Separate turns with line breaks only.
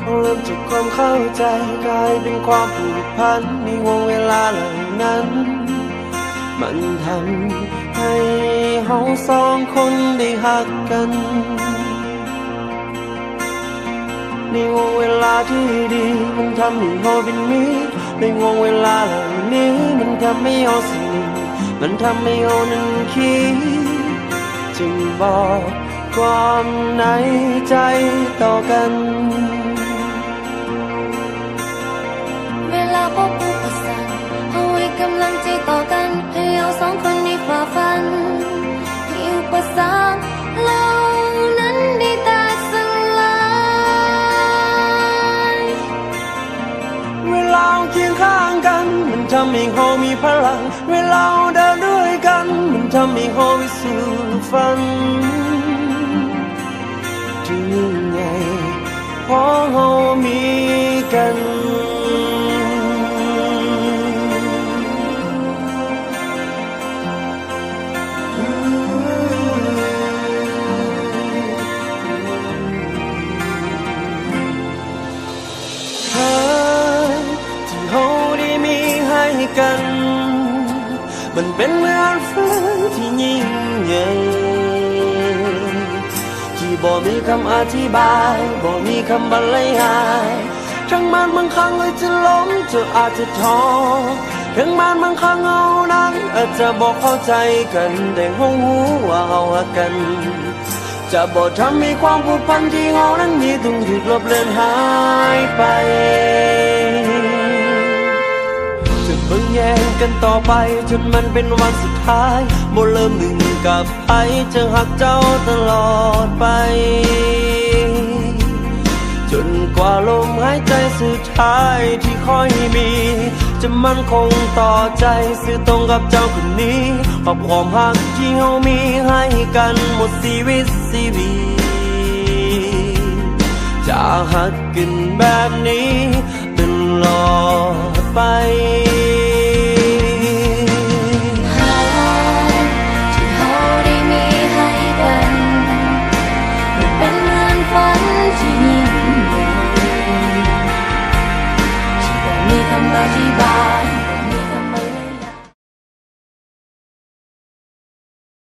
เริ่มจากความเข้าใจกลายเป็นความผูกพันในวงเวลาเหล่านั้นมันทำให้เราสองคนได้หักกันในวงเวลาที่ดีมันทำให้เราเป็นมิตรในวงเวลาเหล่านี้มันทำให้เราสนิทมันทำให้เรานั้นคิดจึงบอกความในใจต่อกัน
เวลาพบอุปสรรคเอาไว้กำลังใจต่อกันให้เราสองคนได้ฝ่าฟันให้อุปสรรคเหล่านั้นได้แตกสลาย
เวลาเคียงข้างกันมันทำให้เรามีพลังเวลาเดินด้วยกันมันทำให้เราไปสู่ฝันที่ยิ่งใหญ่เพราะเรามีกันกันมันเป็นเหมือนฝันที่ยิ่งใหญ่ที่บ่มีคำอธิบายบ่มีคำบรรยายทั้งมันบางครั้งเลยจะล้มเธออาจจะท้อทั้งมันบางครั้งเอานั้นอาจจะบอกเข้าใจกันแต่เรารู้ว่าเรารักกันจะบอกทำให้ความผูกพันที่เรานั้นมีต้องหยุดลบเลือนหายไปเบิ่งแย่งกันต่อไปจนมันเป็นวันสุดท้ายบ่เริ่มหนึ่งกับไผจะหักเจ้าตลอดไปจนกว่าลมหายใจสุดท้ายที่ค่อยมีจะมั่นคงต่อใจสื่อตรงกับเจ้าคนนี้ขอบความหักที่เรามีให้กันหมดชีวิตจะหักกันแบบนี้ตลอดไป